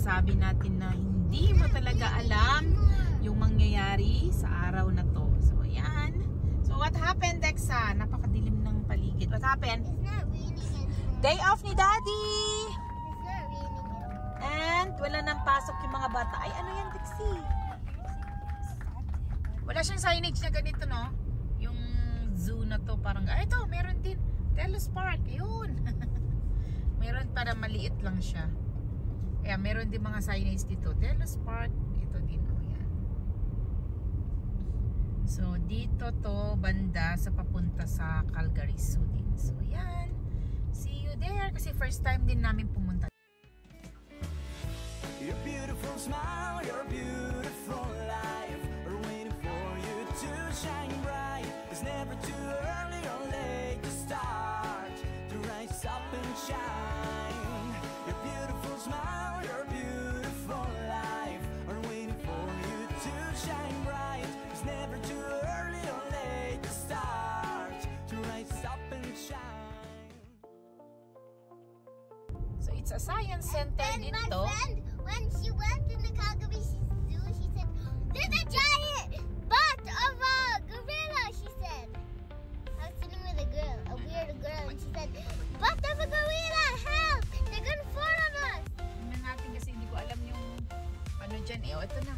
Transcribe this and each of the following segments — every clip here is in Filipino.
sinasabi natin na hindi mo talaga alam yung mangyayari sa araw na to. So, ayan. So, what happened, Dexa? Napakadilim ng paligid. What happened? It's not raining anymore. Day off ni Daddy! It's not raining anymore. And wala nang pasok yung mga bata. Ay, ano yan, Dexy? Wala siyang signage na ganito, no? Yung zoo na to, parang, ay, ito, meron din. Telos Park, yun. Meron, para maliit lang siya. Kaya meron din mga signage dito. Telos Park, ito din, oh, yan. So, dito to, banda sa papunta sa Calgary Zoo din. So, yan. See you there. Kasi first time din namin pumunta. Your beautiful smile, your beautiful life are waiting for you to shine bright. It's never too early or late to start to rise up and shine. Your beautiful smile, your beautiful life are waiting for you to shine bright. It's never too early or late to start to rise up and shine. So, it's a science center And my dito. friend, when she went in the Calgary Zoo, she said, "There's a giant butt of a gorilla," she said. I was sitting with a girl, a weird girl, and she said, "Butt of a gorilla, help! They're gonna fall on us!" Tingnan natin kasi hindi ko alam yung ano dyan. Eh, ito na.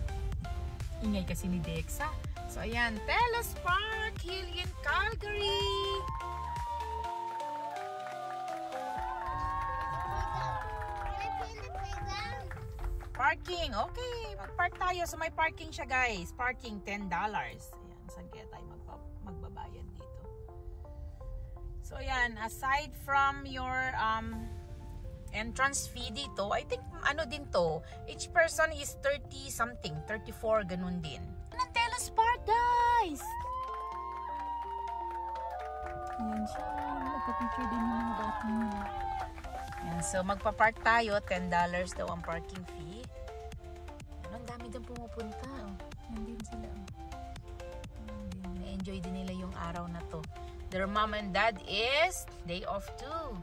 Ingay kasi ni Dexa. So, ayan. Telos Park, Hillian, Calgary. Can I play in the playground? Parking. Okay. Mag-park tayo. So, may parking siya, guys. Parking, $10. Ayan. Saan kaya tayo magbabayad dito? So, ayan. Aside from your entrance fee dito, I think, ano din to, each person is 30 something, 34, ganun din. Ng Telos Park, guys! Ayan siya. Magpa-picture din yung mga bata niya. Ayan, so, magpa-park tayo. $10 daw ang parking fee. Ayan, ang dami din pumupunta. Ayan din sila. Na-enjoy din nila yung araw na to. Their mom and dad is day off too.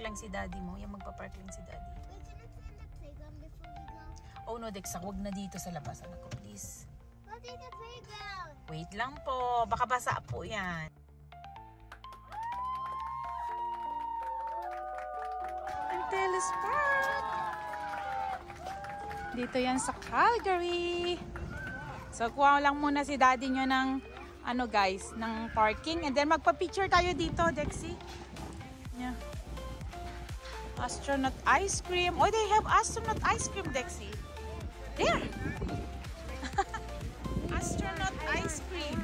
Lang si daddy mo. Yung magpa-park lang si daddy. Wait, can I play in the playground before we go? Oh no, Dexa. Huwag na dito sa labas. Anak ko, please. What's in the playground? Wait lang po. Baka basa po yan. Ang Telos Park. Dito yan sa Calgary. So, kuha lang muna si daddy nyo ng ano guys, ng parking. And then magpa-picture tayo dito, Dexy. Yeah. Astronaut ice cream. Oh, they have astronaut ice cream, Dexy. There. Astronaut ice cream.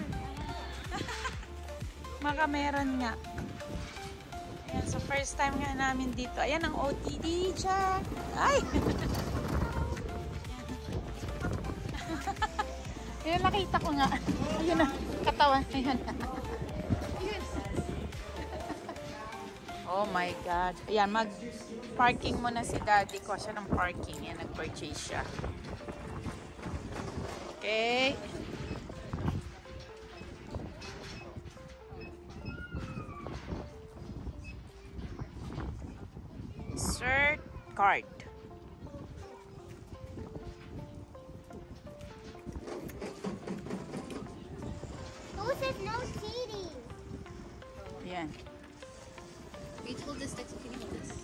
Maka meron nga. Ayan, so first time nga namin dito. Ayan ang OTD siya. Ay! Ayan, nakita ko nga. Ayun na, katawan. Ayan. Oh my God. Ayan, mag-parking muna si daddy ko. Siya ng parking. Ayan, nag-purchase siya. Okay. Insert card. Who says no cheating? Ayan. Wait, hold this. Can you hold this?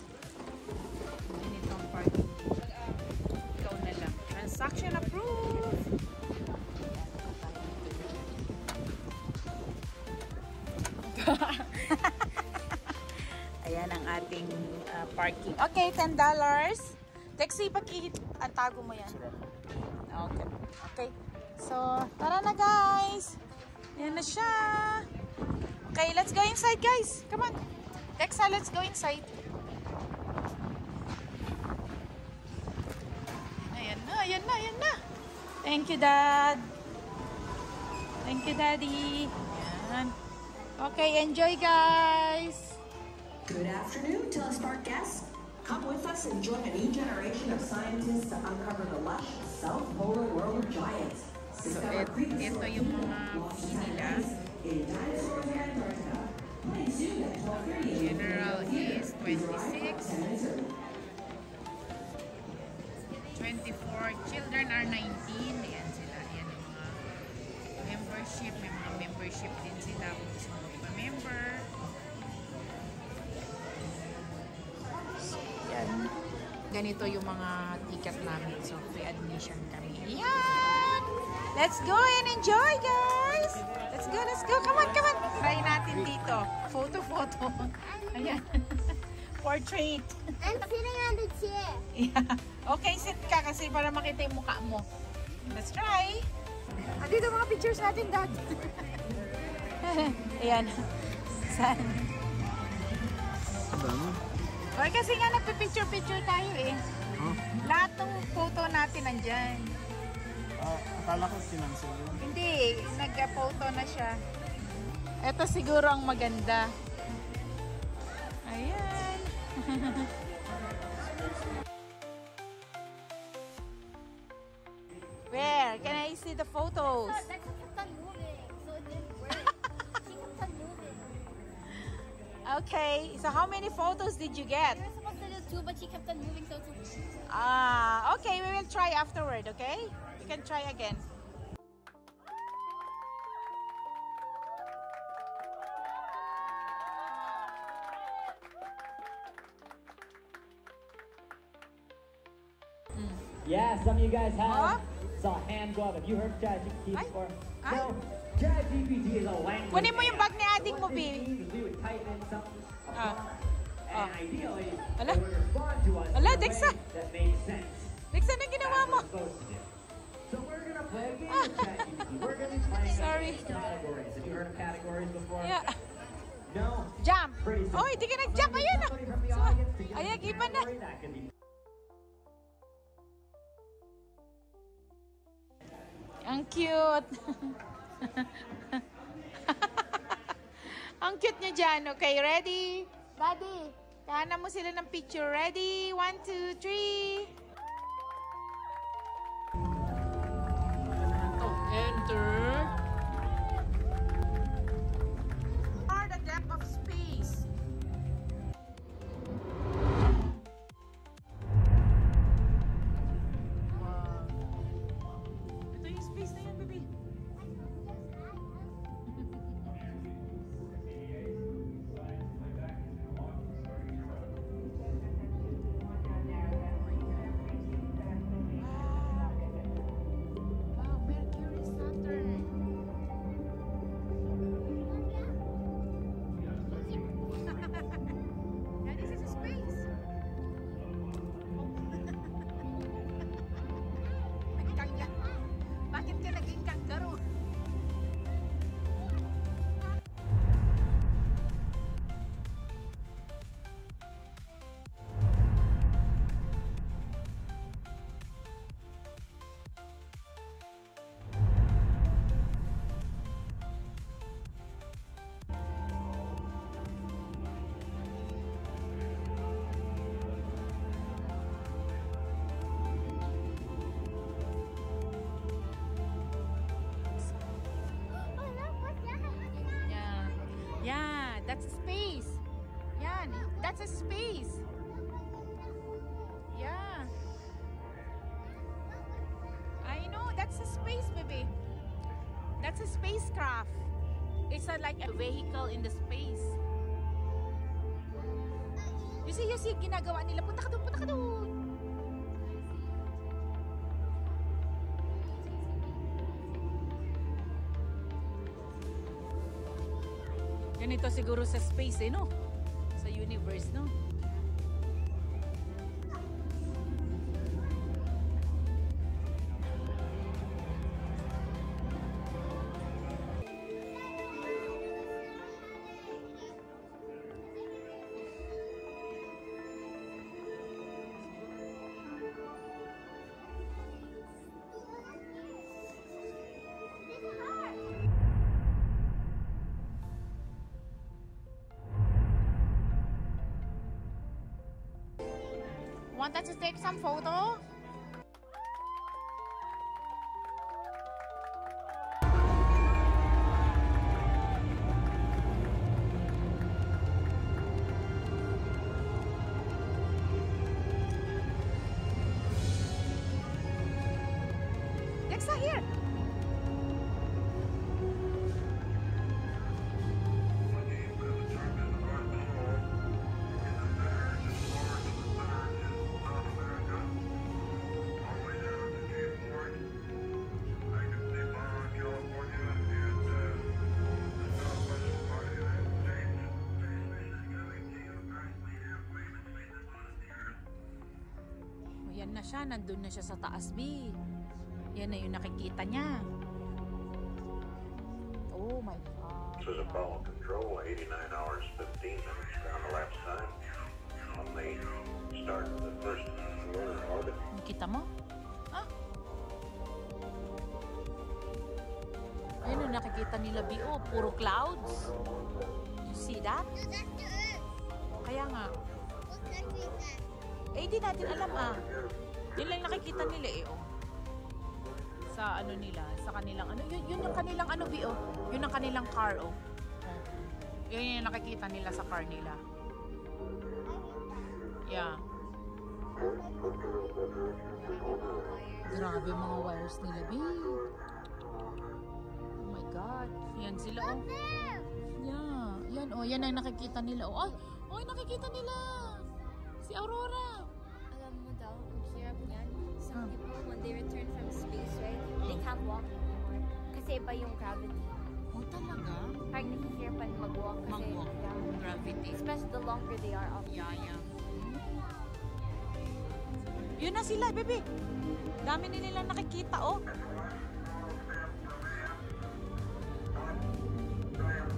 Ganito ang parking. Ikaw na lang. Transaction approved. Ayan ang ating parking. Okay, $10. Dexy, tago mo yan. Okay. Okay. So, tara na guys. Ayan na siya. Okay, let's go inside guys. Come on. Dexa, let's go inside. Ayan na, ayan na, ayan na. Thank you, Dad. Thank you, Daddy. Ayan. Okay, enjoy, guys. Good afternoon, Telos Park guests. Come with us and join a new generation of scientists to uncover the lush South Polar world of giants. So, ito yung mga fee nila. In dinosaurs in Antarctica, General is 26. 24. Children are 19. Ayan sila. Ayan yung mga membership. May mga membership din sila kung gusto mo ipa-member. So, yan. Ganito yung mga ticket namin. So, free admission kami. Yan! Let's go and enjoy, guys! Let's go, let's go! Come on, come on! Try natin dito. Photo. Ayan. Portrait. I'm sitting on the chair. Yeah. Okay, sit ka kasi para makita yung mukha mo. Let's try. Dito mga pictures natin, Dad. Ayan. Saan? Okay, kasi nga nagpipicture-picture tayo eh. Huh? Lahat ng photo natin nandyan. Akala ko kinansel yun. Hindi, nag-photo na siya. Ito siguro ang maganda. Ayan. Where? Can I see the photos? That kept on moving, so it didn't work. She kept on moving. Okay, so how many photos did you get? We were supposed to do 2, but she kept on moving, so it's Okay, we will try afterward, okay? We can try again. Yeah, some of you guys Huh? have saw hand glove. Have you heard of ChatGPT Ay. before? Ay. No. ChatGPT is a language. Kunin mo yung bag ni AI. ading mo, What this Bi. means is we would type in something, a prompt, and ideally, Ala. it would respond to us Ala, in a way Dexa. that makes sense. Lex, ano ginawa That's mo? what we're supposed to do. So we're gonna play a game with ChatGPT. We're gonna be playing Sorry. categories. Have you heard of categories before? Yeah. No. Jump! Pretty simple. Oy, di ka nag-jump! So Ayun! somebody from the So, audience to give us ayan, a iba na. category. That could be Ang cute! Ang cute niya dyan. Okay, ready? Daddy, tahanan mo sila ng picture. Ready? 1, 2, 3. Enter. Or the depth of space. Ito yung space na yan, baby. Wow, Mercury, Saturn. Yeah, this is space. Nagkangga. Bakit ka naging kangaroo? Oh, look, what's that? Yeah. Yeah, that's space. Yeah, that's a space. Yeah. I know, that's a space, baby. That's a spacecraft. It's not like a vehicle in the space. You see, ginagawa nila. Punta ka doon, punta ka doon. Ganito siguro sa space, no? Sa universe, no? Want us to take some photo? Dexa, here! Yan na siya, nandun na siya sa taas, B. Yan na yung nakikita niya. Oh my God. This is Apollo Control, 89 hours, 15 minutes down the lapse time on the start of the first lunar orbit. Nakita mo? Ah? Ayun yung nakikita nila, B. Oh, puro clouds. You see that? No, that's the Earth. Kaya nga. What country is that? Eh, di natin alam ah. Yun lang nakikita nila eh, oh. Sa ano nila, sa kanilang ano, yun yung kanilang ano, B, oh. Yun ang kanilang car, oh. Yun yung nakikita nila sa car nila. Yeah. Grabe mga wires nila, B. Oh my God. Yan sila, oh. Yeah. Yan, oh. Yan ang nakikita nila, oh. Ay, oh, nakikita nila. Si Aurora. Alam mo daw, ang hirap niyan. Some people, when they return from space, right, they can't walk anymore. Kasi iba yung gravity. Oh, talaga? Parang nahihirapan mag-walk kasi Mag-walk. Gravity. especially the longer they are up. Yeah. Yun na sila, baby. Dami nila nakikita, oh.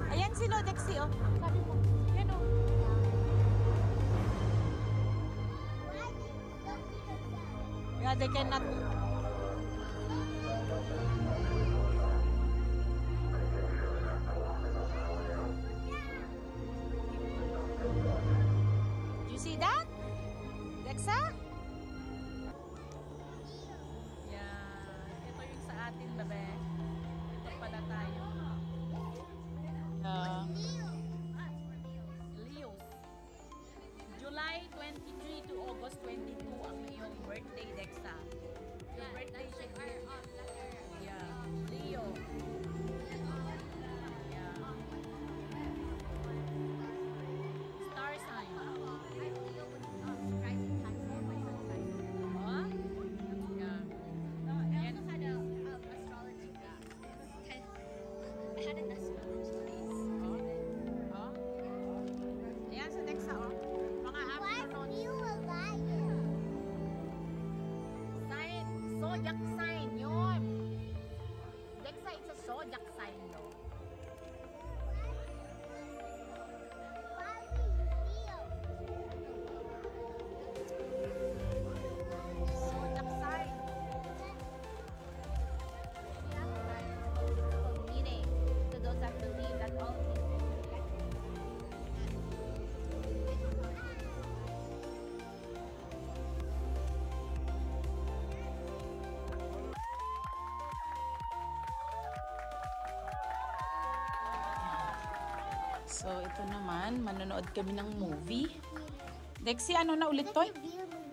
Ayan sila, Dexy, oh. Sabi mo. Yan, oh. Yeah, they cannot. You see that? Dexa? Yeah. Ito yung sa atin, babe. Ito pala tayo. Leo. July 23 to August 22 ang iyong birthday, Dexa. Your birthday should be... Yeah. Leo. Yeah. Star sign. Huh? Yeah. I also had a astrology class. I had an astrology class. Oh? Ayan sa Dexa, oh. Mga Why afternoon. are you a lion? Sign. Zodiac sign yun. Dexa, it's a zodiac sign, no? Why are you Leo? Zodiac sign. Meaning, to those that believe that all things So, ito naman, manonood kami ng movie. Dexy, ano na ulit to?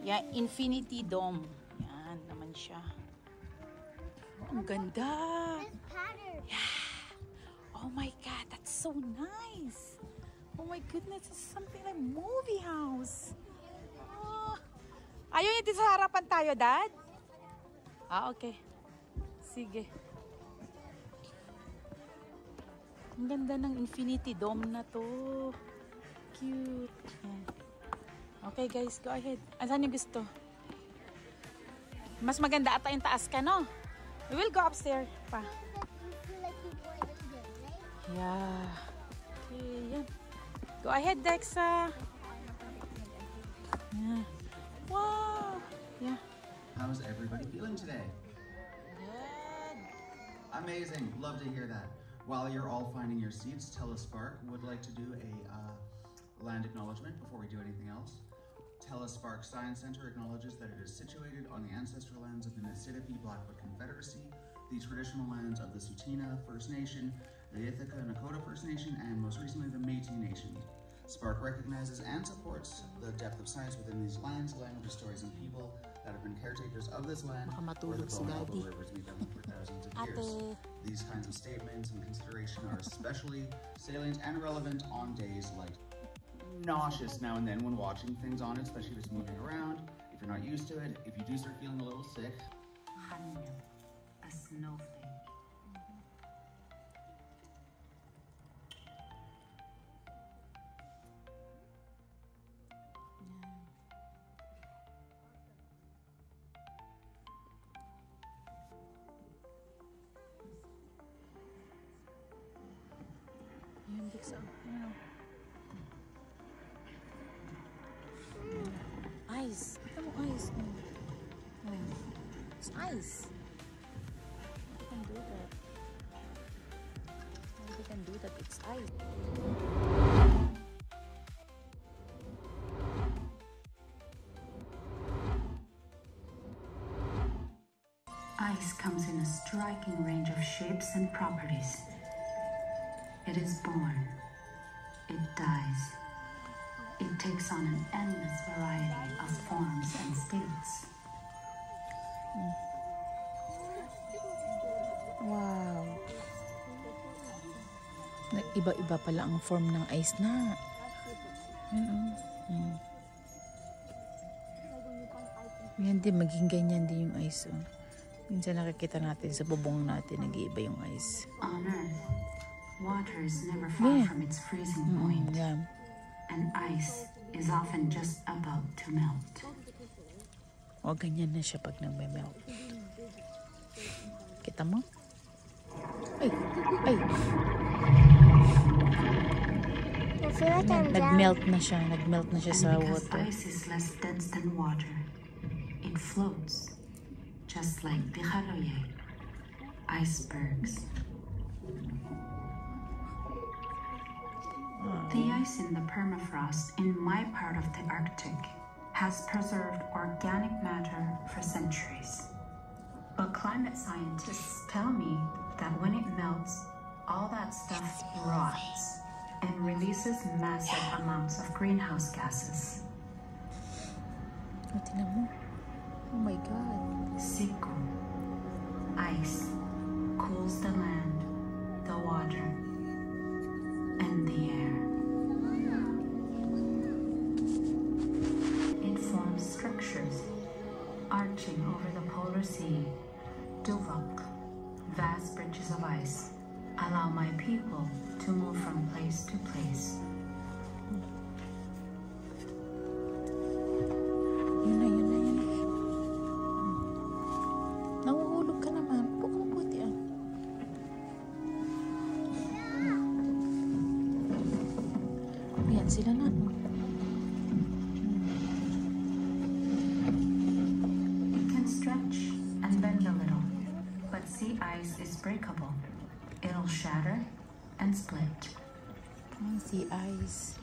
Yeah, Infinity Dome. Yan, naman siya. Oh, ang ganda. This pattern. Oh my God, that's so nice. Oh my goodness, it's something like movie house. Oh. Ayaw dito sa harapan tayo, Dad? Ah, okay. Sige. Ang ganda ng Infinity Dome na to. Cute. Yan. Okay guys, go ahead. Saan yung gusto? Mas maganda ata yung taas ka, no? We will go upstairs pa. You feel like you're going under, right? Yeah. Okay, yan. Go ahead, Dexa. Yeah. Wow. Yeah. How's everybody feeling today? Good. Amazing. Love to hear that. While you're all finding your seats, Telespark would like to do a land acknowledgement before we do anything else. Telespark Science Center acknowledges that it is situated on the ancestral lands of the Nississipi Blackfoot Confederacy, the traditional lands of the Tsuut'ina First Nation, the Ithaca Nakota First Nation, and most recently the Métis Nation. Spark recognizes and supports the depth of science within these lands, languages, stories, and people, that have been caretakers of this land Baka or the matulog si vulnerable Daddy. rivers we've known for thousands of years. These kinds of statements and consideration are especially salient and relevant on days like nauseous now and then when watching things on it, especially if it's moving around, if you're not used to it, if you do start feeling a little sick. Hanya, a snowflake. Yan, Bix, ice. Ito mo, ice. It's ice. You can do that. You can do that. It's ice. Ice comes in a striking range of shapes and properties. It is born. It dies. It takes on an endless variety of forms and states. Wow. Iba-iba pala ang form ng ice na. Yan din, maging ganyan din yung ice. Minsan nakikita natin sa bubong natin, nag-iiba yung ice. On Earth, water is never far from its freezing point. And ice is often just about to melt. O, ganyan na siya pag nagme-melt. Kita mo? Ay! Ay! Nag-melt na siya. Nag-melt na siya sa water. Ice is less dense than water. It floats, just like Pichaloye, icebergs. The ice in the permafrost in my part of the Arctic has preserved organic matter for centuries. But climate scientists tell me that when it melts, all that stuff rots and releases massive amounts of greenhouse gases. Oh my God. Siku, ice, cools the land, the water, and the air. It forms structures arching over the polar sea. Duvok, vast bridges of ice, allow my people to move from place to place. Yun na. Nahuhulog ka naman. Pukang puti ah. Ayan sila na. It can stretch and bend a little, but sea ice is breakable. It'll shatter and split. Sea ice.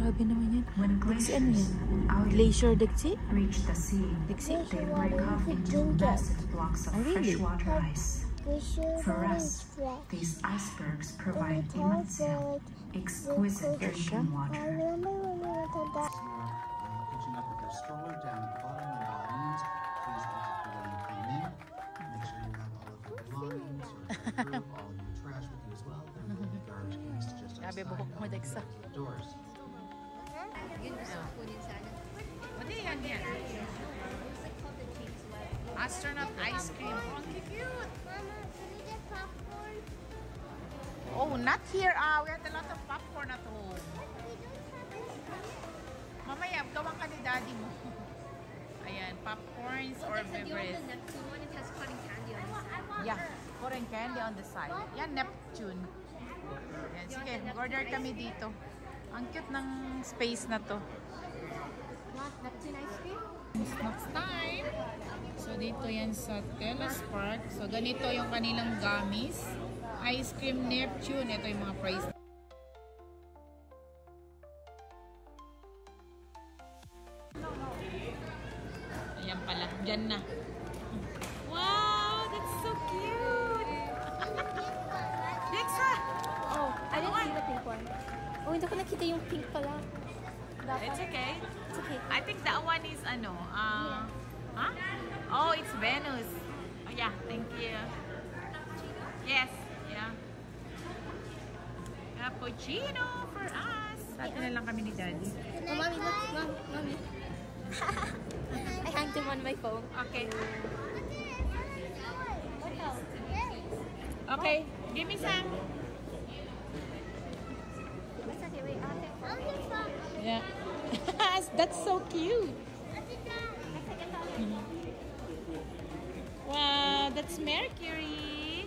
Grabe naman yan. When glaciers Glacier Degsi? reach the sea, Degsi? they break off into massive blocks of freshwater ice. For us, these icebergs provide immense, exquisite drinking water. Catching up with your stroller down at the bottom, and by all means, please lock the door when you come in. Make sure you have all of your belongings, your group, all of your trash with you as well. There will be garbage cans just outside the doors. Astronaut ice cream. Oh, cute. Mama, can we get popcorn? Oh, not here. We had a lot of popcorn at home. Mamaya, gawan ka ni daddy mo. Ayan, popcorns or beverage. Yeah, cotton candy on the side. Yan, Neptune. Ayan, sige, order kami dito. Ang cute ng space na to. Neptune ice cream? Snacks time! So, dito yan sa Telespark. So, ganito yung kanilang gummies. Ice cream Neptune. Ito yung mga price. Ayan pala. Diyan na. Wow! hindi ko nakita yung pink pala. It's okay. It's okay. I think that one is ano, huh? Oh, it's Venus. Oh yeah, thank you. Yes, yeah. Cappuccino for us. Atin na lang kami ni Daddy. Oh, mommy, look, mommy. I hanged him on my phone. Okay. Okay, give me some. It's okay, wait, I'll take one. Yeah. That's so cute. Wow, that's Mercury.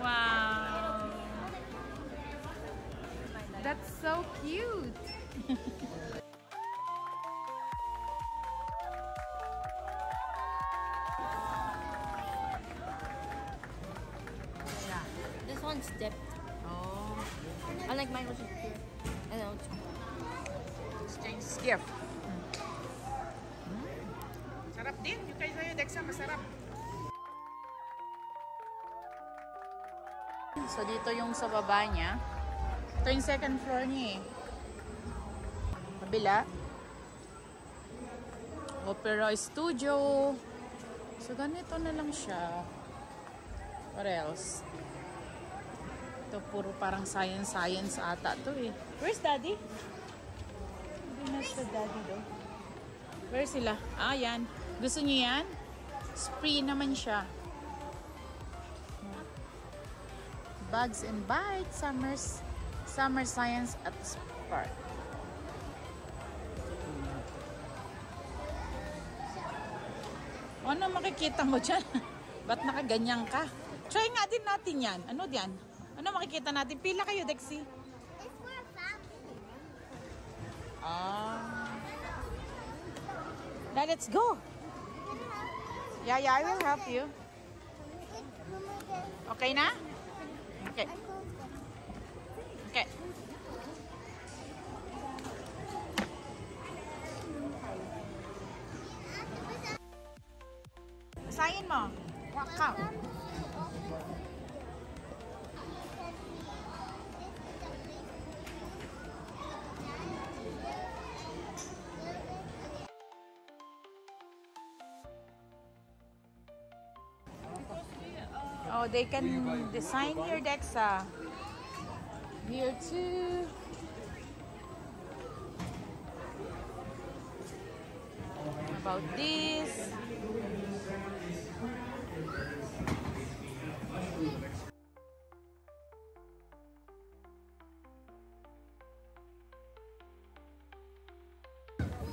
Wow. That's so cute. This one's dipped. Oh, Unlike mine, which is pure. I know. exchange gift. Sarap din. Yung kayo sa'yo, Dexa, masarap. So, dito yung sa baba niya. Ito yung second floor niya eh. Kabila. Opera studio. So, ganito na lang siya. What else? Ito, puro parang science ata to eh. Where's Daddy? Hindi na sa Daddy do. Where sila? Ah, yan. Gusto niyo yan? Spree naman siya. Bugs and Bites. Summer Science at Spark. Ano makikita mo dyan? Ba't nakaganyan ka? Try nga din natin yan. Ano diyan? Ano makikita natin? Pila kayo, Dexy? It's for a family. Now let's go. Yeah, I will help you. Okay na? Okay. Okay. Basahin mo. Walk out. Oh, they can design here, Dexa. Here too. About this.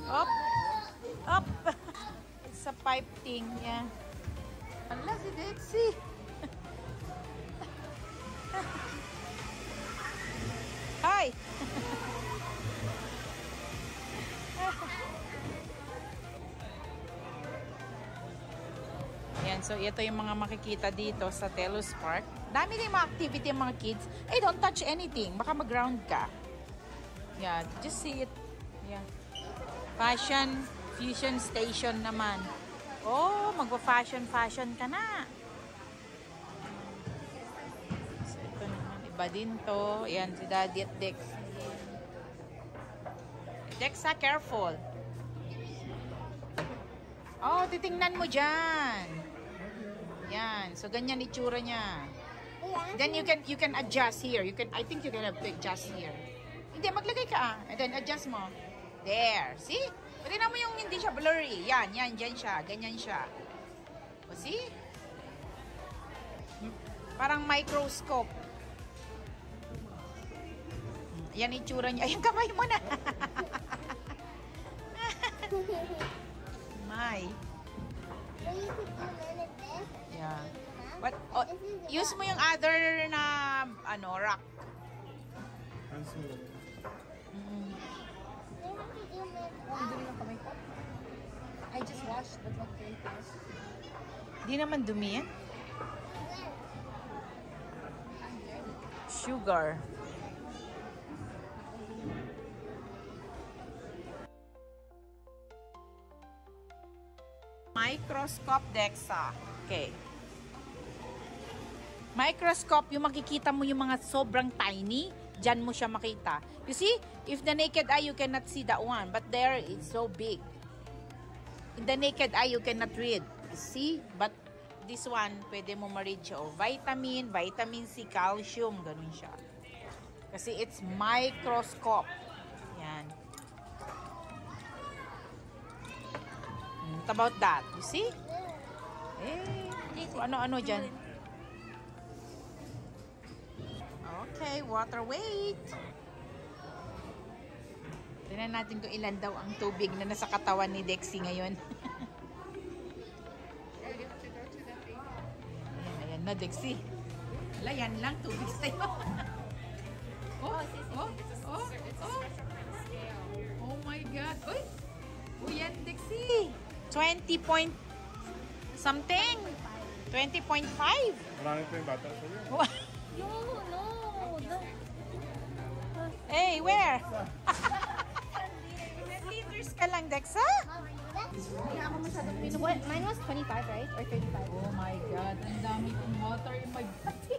Up. Up. It's a pipe thing, yeah. Unless you did see. Hi. Yan, so ito yung mga makikita dito sa Telos Park. Dami din mga activity yung mga kids. Hey, don't touch anything. Baka mag-ground ka. Yeah, just see it. Yeah. Fashion Fusion Station naman. Oh, magpa-fashion ka na. So, ito naman. Iba din to. Ayan, si Daddy at Dex. Dexa, careful. Oh, titingnan mo dyan. Yan. So, ganyan itsura niya. Then you can adjust here. I think you can adjust here. Hindi, maglagay ka and then adjust mo. There. See? Pwede na mo yung hindi siya blurry. Yan, dyan siya. Ganyan siya. O, see? Parang microscope. Yan itsura niya. Ayun, kamay mo na. My. Yeah. But use mo yung other na rock. I just washed the potatoes. Di naman dumi yan. Sugar. Microscope, Dexa. Okay. Microscope, yung makikita mo yung mga sobrang tiny. Diyan mo siya makita. You see, if the naked eye, you cannot see that one. But there, it's so big. In the naked eye, you cannot read. You see? But this one, pwede mo ma-read siya. Oh, vitamin C, calcium, ganun siya. Kasi it's microscope. Yan. What about that? You see? Ano-ano dyan? Okay, water weight. Tingnan natin kung ilan daw ang tubig na nasa katawan ni Dexy ngayon. Ayan na, Dexy. Wala, yan lang. Tubig sa'yo. Oh my God. Uy! Uy, yan, Dexy. 20 point something. 20.5. Marami pa yung bata sa'yo. No. Hey, where? 10 liters ka lang, Dexa? What? Mine was 25, right? Or 35? Oh my God, ang dami kong water in my body.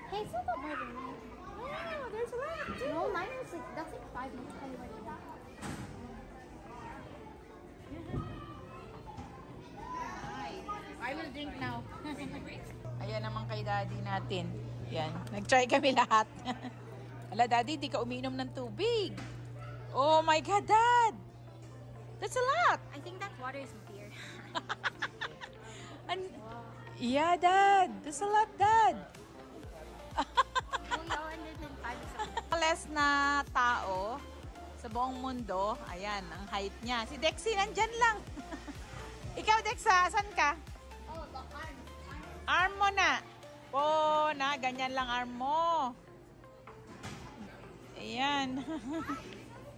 Hey, it's not that more than me. Oh, there's a lot. No, mine was like, that's like 5 minutes. I will drink now. Ayan naman kay daddy natin. Yan, nag-try kami lahat. Ala, daddy, di ka uminom ng tubig. Oh my God, Dad! That's a lot! I think that water is beer. Yeah, Dad! That's a lot, Dad! Less na tao sa buong mundo. Ayan, ang height niya. Si Dexy, nandyan lang. Ikaw, Dexa, saan ka? Oh, the arm. Arm mo na. Oh, na, ganyan lang arm mo. Ayan.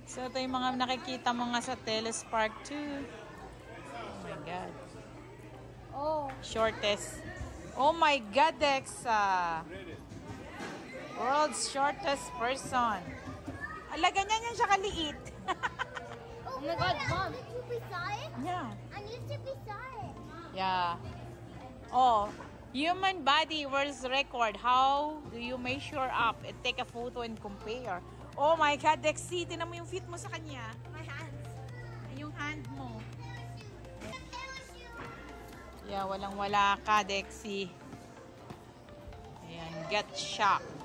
So, ito yung mga nakikita mo nga sa Telespark 2. Oh my God. Oh. Shortest. Oh my God, Dexa. World's shortest person. Ala, ganyan yan siya kaliit. Oh my God, Mom. I need to be it. Yeah. I need to be it. Yeah. Oh, human body world's record. How do you measure up and take a photo and compare? Oh my God, Dexy, tinan mo yung feet mo sa kanya. My hands. Yung hand mo. Yeah, walang-wala ka, Dexy. Ayan, get shocked.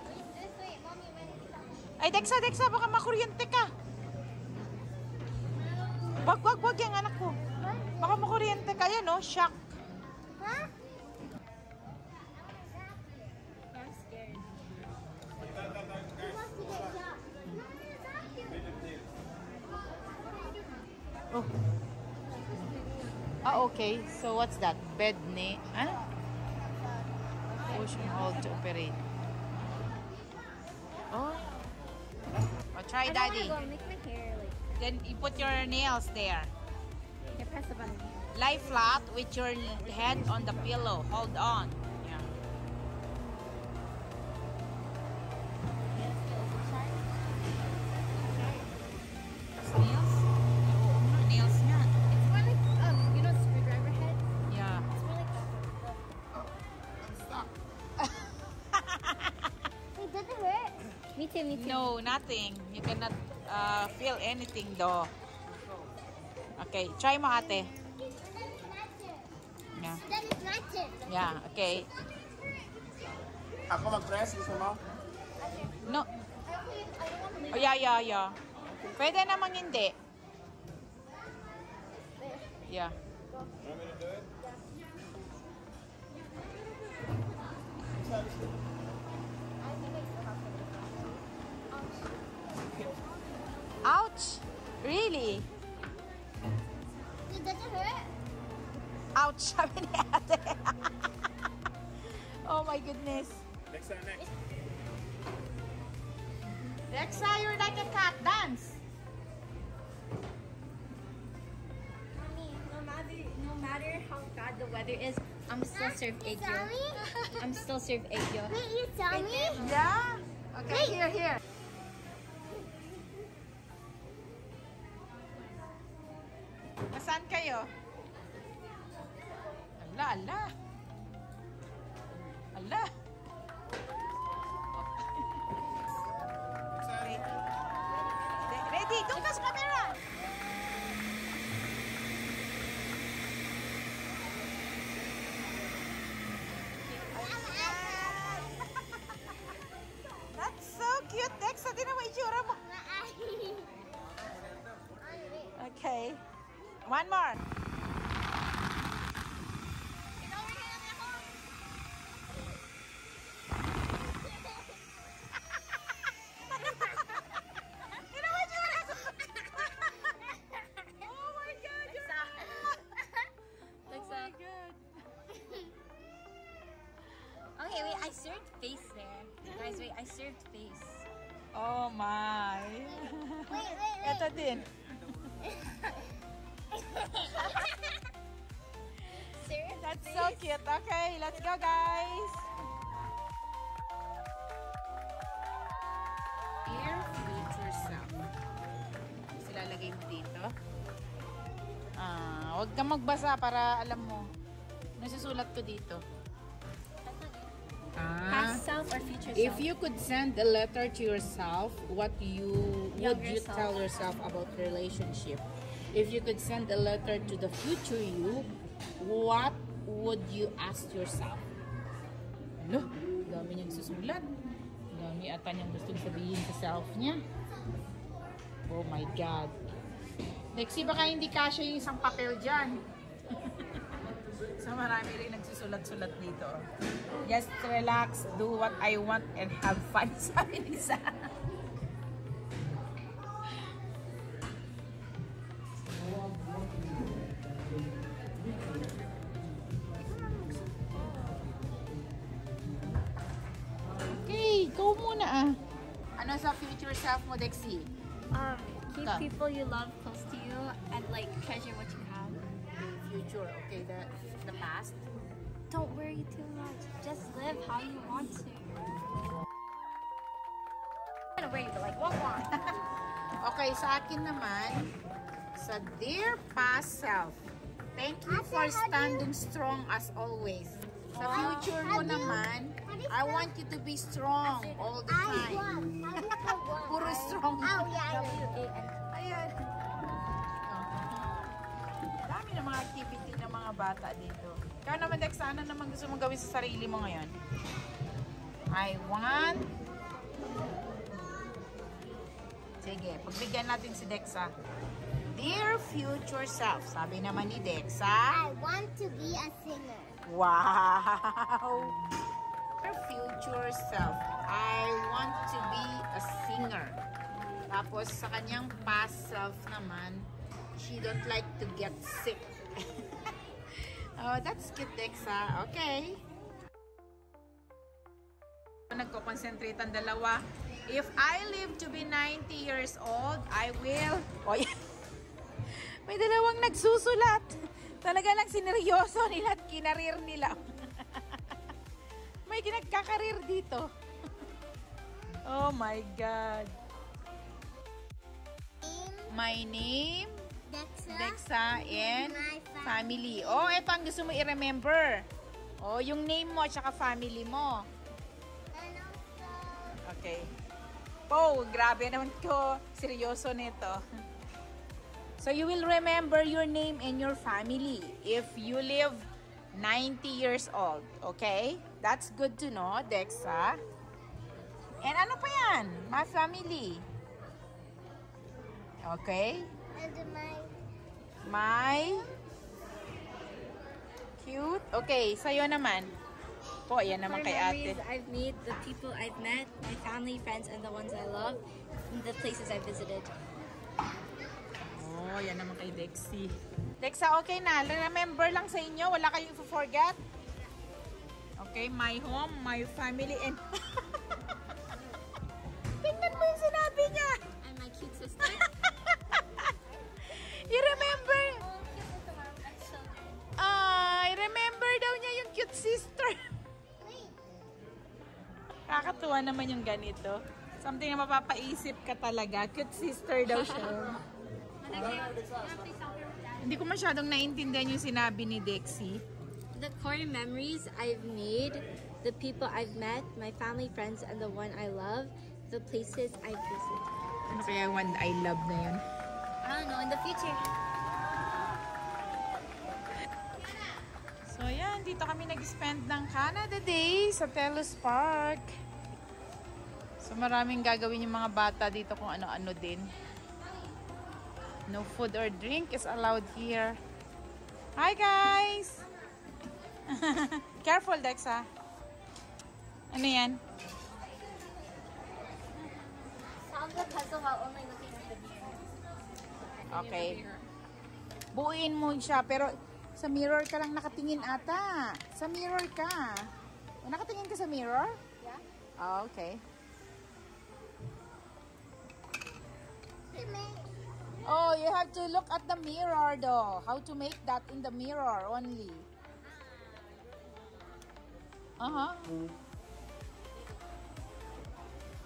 Ay, Dexa, baka makuryente ka. Wag yung anak ko. Baka makuryente ka. Yan, no? Shock. Huh? I'm scared. He wants to get shot. Oh. Ah, okay. So, what's that? Bed ni... Ano? Ocean hold to operate. Oh. Oh, try, Daddy. I don't want to go make my hair like... Then, you put your nails there. You press the button. Lie flat with your head on the pillow. Hold on. Yeah. Nails? Nails nga. It's more like, you know, screwdriver head? Yeah. It's more like Wait, does it hurt? Me too. No, nothing. You cannot feel anything though. Okay, try mo, ate. Yeah. That is not it. Yeah, okay. Ako mag-press, gusto mo? No. Oh, yeah. Pwede namang hindi. Yeah. Ouch! Really? Does it hurt? Ouch! Sabi ni ate. Oh my goodness. Next. Dexa, you're like a cat. Dance. Mommy, no matter how bad the weather is, I'm still serve egg You saw yolk. me? I'm still serve egg yolk. Wait, you saw me? Yeah? Okay, here. Nasaan kayo? Ala. Doon ka sa camera! That's so cute, Dexa. Tingnan mo itsura mo. Okay. One more. Okay, wait, I served face there. Guys, wait, I served face. Oh my. Wait. Ito din. That's so cute. Okay, let's go guys. Dear future self. Sila lagay mo dito. Huwag kang magbasa para alam mo. Nasusulat ko dito. Past self or future If self? you could send a letter to yourself, what would you self. tell yourself about relationship? If you could send a letter to the future you, what would you ask yourself? Ano? Dami niyang susulat. Dami ata niyang gustong sabihin sa self niya. Oh my God. Lexi, baka hindi kasya yung isang papel dyan. So marami rin nagsusulat-sulat dito. Just relax, do what I want, and have fun. Sabi ni Sa. Okay, go muna ah. Ano sa future self mo, Dexy? Keep Ikaw. people you love close to you and like treasure what you have. Future, okay, the past. Don't worry too much. Just live how you want to. I'm gonna worry, but like walk on. Okay, sa akin naman, sa dear past self, thank you for standing strong as always. Sa future mo naman, I want you to be strong all the time. Puro strong. Ayan. Dami na mga activity ng mga bata dito. Ikaw naman, Dex, ano naman gusto mong gawin sa sarili mo ngayon? I want... Sige, pagbigyan natin si Dexa. Dear future self, sabi naman ni Dexa. I want to be a singer. Wow! Dear future self, I want to be a singer. Tapos sa kanyang past self naman, she don't like to get sick. Oh, that's cute, Dexa. Okay. Nagko-concentrate ang dalawa. If I live to be 90 years old, I will... Oh, yeah. May dalawang nagsusulat. Talaga lang sineryoso nila at kinarir nila. May nagkakarir dito. Oh my God. My name, Dexa, and family. Oh, ito ang gusto mo i-remember. Oh, yung name mo at saka family mo. Okay. Oh, grabe naman ko. Seryoso nito. So, you will remember your name and your family if you live 90 years old. Okay? That's good to know, Dexa. And ano pa yan? My family. Okay? And My cute. Okay, sa'yo naman. Po, yan naman kay ate. I've made, the people I've met, my family, friends, and the ones I love, and the places I visited. Oh, yan naman kay Dexy. Dexa, okay na. Remember lang sa inyo. Wala kayong forget. Okay, my home, my family, and... Tingnan mo yung sinabi niya. And my cute sister. You remember? I-remember daw niya yung cute sister. Kakatuwa naman yung ganito. Something na mapapaisip ka talaga. Cute sister daw siya. Hindi ko masyadong naiintindihan yung sinabi ni Dexy. The core memories I've made, the people I've met, my family, friends, and the one I love, the places I've visited. Ano kaya one I love na yun? I don't know, in the future. So, ayan. Dito kami nag-spend ng Canada Day sa Telos Park. So, maraming gagawin yung mga bata dito kung ano-ano din. No food or drink is allowed here. Hi, guys! Careful, Dexa. Ano yan? Solve the puzzle while only looking at the mirror. Okay. Buuin mo siya, pero sa mirror ka lang nakatingin ata. Sa mirror ka. Nakatingin ka sa mirror? Yeah. Oh, okay. Oh, you have to look at the mirror though. How to make that in the mirror only.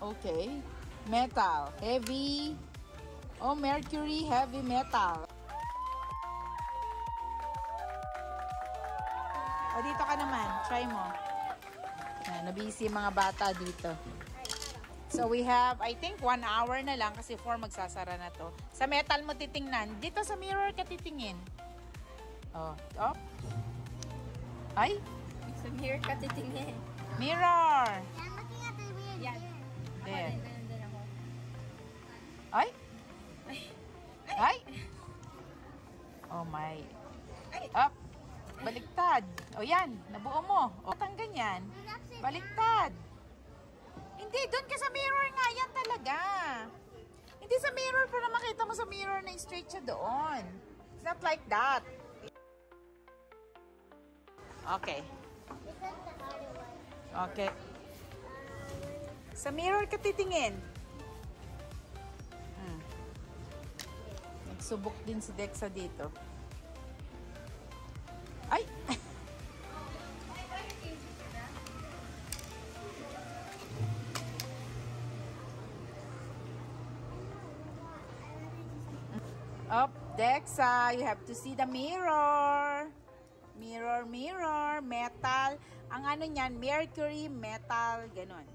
Okay. Metal. Heavy. Oh, mercury, heavy metal. O, dito ka naman. Try mo. Yan, nabisi mga bata dito. So, we have, I think, 1 hour na lang kasi 4 magsasara na to. Sa metal mo titingnan. Dito sa mirror ka titingin. Oh, oh. Ay. Sa mirror ka titingin. Mirror. I'm looking at the mirror. Yeah. There. Ganun ako. Ay. Ay. Oh my. Up. Baliktad. O yan, nabuo mo. O tang ganyan. Baliktad. Hindi, doon ka sa mirror nga. Yan talaga. Hindi sa mirror, pero makita mo sa mirror na straight siya doon. It's not like that. Okay. Okay. Sa mirror ka titingin. Nagsubok din si Dexa dito. Ay! Up, Dexa, you have to see the mirror. Mirror, mirror, metal. Ang ano niyan, mercury, metal, ganon.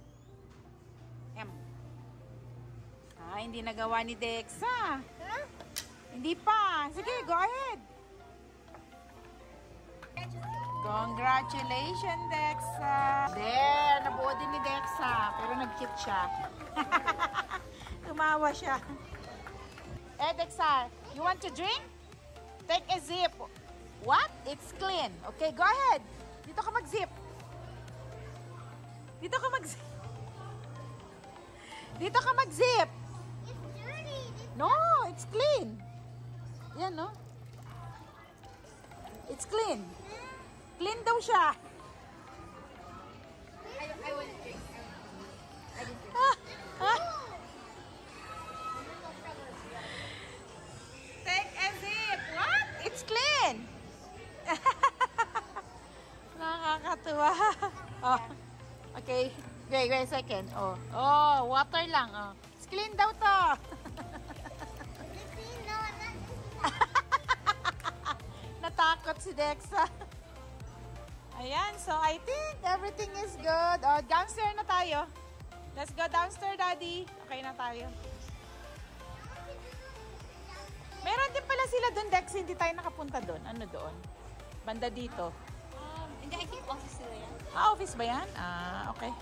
M. Ah, hindi nagawa ni Dexa. Huh? Hindi pa. Sige, go ahead. Congratulations, Dexa. There, nabuo din ni Dexa. Pero nag-cute siya. Tumawa siya. Eh, Dexa, you want to drink? Take a zip. What? It's clean. Okay, go ahead. Dito ka mag-zip. Dito ka mag-zip. Dito ka mag-zip. It's dirty. No, it's clean. Yan, no? It's clean. Clean daw siya. I wouldn't drink. I didn't drink. Take a sip. What? It's clean. Nakakatuwa. Oh. Okay. Wait a second. Oh, water lang. Oh. It's clean daw to. Natakot si Dexa. Ayan, so I think everything is good. Oh, downstairs na tayo. Let's go downstairs, Daddy. Okay na tayo. Meron din pala sila doon, Dex. Hindi tayo nakapunta doon. Ano doon? Banda dito. Hindi, I think office sila yan. Ah, office ba yan? Ah, okay.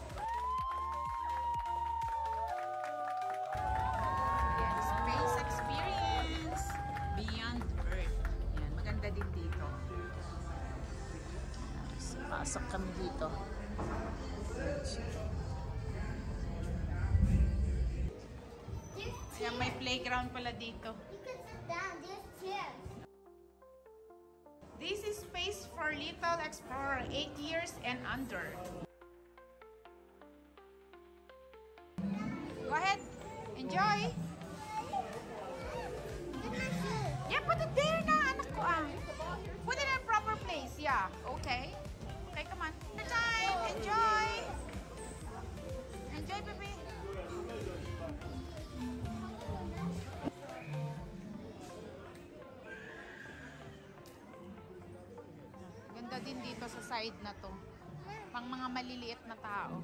Yan, space experience beyond Earth. Yan, maganda din dito. Pasok kami dito. Yan, may playground pala dito. You can sit down. There's chairs. This is space for little explorer, 8 years and under. Go ahead, enjoy. Yeah, put it there na, anak ko ah. Put it in a proper place, yeah. Okay. Okay, come on. Time, enjoy. Enjoy, baby. Ganda din dito sa side na to. Pang mga maliliit na tao.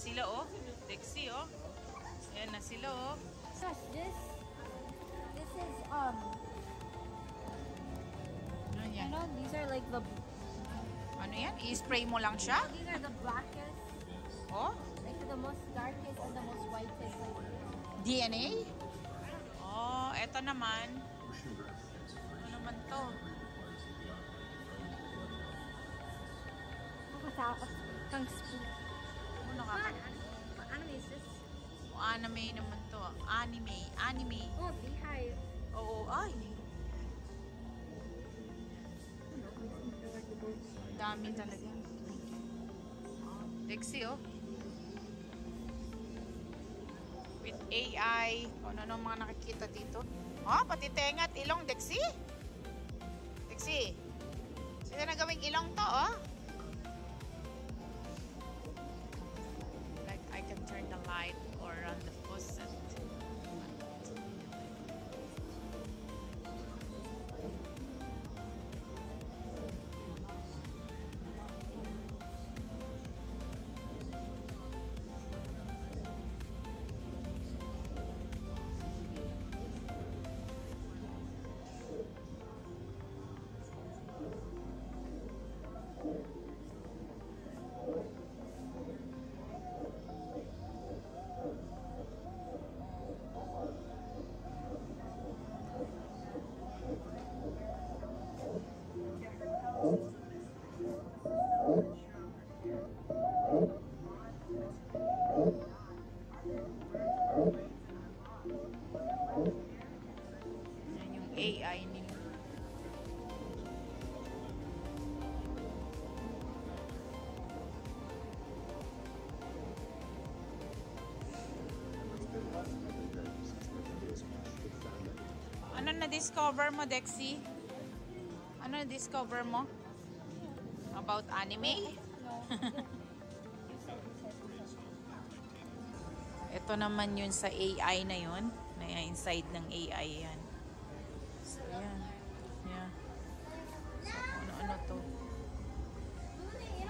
sila, oh. Dexy, oh. Ayan na sila, oh. Gosh, this is Ano yan? you know, these are like the Ano yan? I-spray mo lang siya? these are the blackest, Oh? like the most darkest and the most whitest. DNA? Oh, eto naman. Ano naman to? Nakakatakot. Kang spook. Ano nakaka... What anime is this? Anime naman to. Anime. Oh, beehive. Oo, ay. Dami talaga. Dexy, oh. With AI. Ano mga nakikita dito? Oh, pati tenga at ilong, Dexy. Dexy. Sino na gawing ilong to, oh? Like, I can turn the light or run the faucet. Yan yung AI nila. Ano na-discover mo, Dexy? Ano na-discover mo? About anime? Ito naman yun sa AI na yun. Na inside ng AI yan. So, yan. Yeah. So, ano-ano to?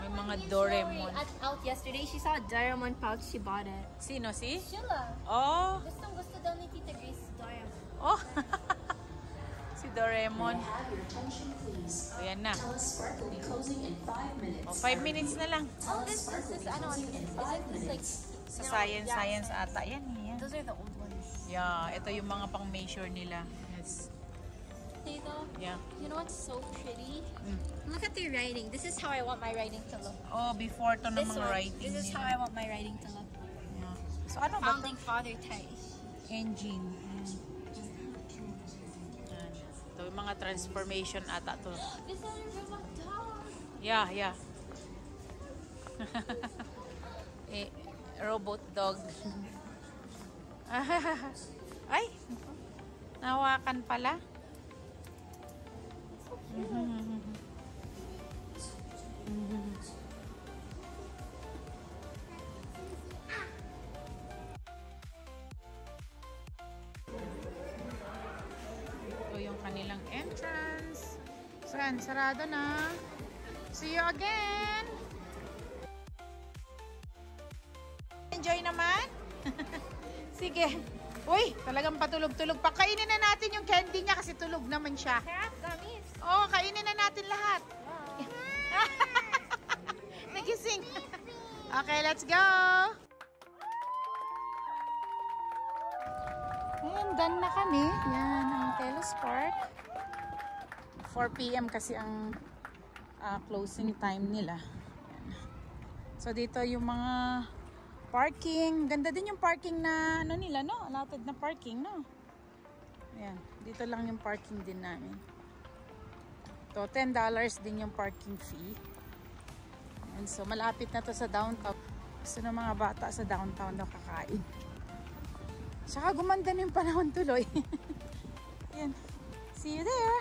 May mga Doraemon. Out yesterday, she saw a Doraemon pouch. She bought it. Sino? Si? Sheila. Oh! Gusto daw ni Tita Grace Doraemon. Oh! Si Doraemon. Have your attention, please. Ayan na. Telespark will be closing in 5 minutes. Oh, 5 minutes na lang. Oh, this is ano? Isn't this like Sa science ata. Yan. Yan. those are the old ones? Yeah. Ito yung mga pang-measure nila. Yes. Tito, Yeah. you know what's so pretty? Mm. Look at the writing. This is how I want my writing to look. Oh, before to ng This mga one. writing This is how I want my writing to look. Yeah. So, ano ba? Founding Father type. Engine. Yan. Ito yung mga transformation ata to. This is a dog. Yeah. Robot dog. Ay! Nawakan pala. Ito yung kanilang entrance. So yan, sarado na. See you again! Enjoy naman? Sige. Uy, talagang patulog-tulog pa. Kainin na natin yung candy niya kasi tulog naman siya. Sarap, gummies. Oo, kainin na natin lahat. Nagising. Okay, let's go. Ayan, done na kami. Yan, ang Telespark. 4 PM kasi ang closing time nila. Ayan. So, dito yung mga parking. Ganda din yung parking na ano nila, no? Allotted na parking, no? Ayan. Dito lang yung parking din namin. To $10 din yung parking fee. And so, malapit na to sa downtown. Gusto ng mga bata sa downtown daw kakain. Saka gumanda na yung panahon tuloy. Ayan. See you there!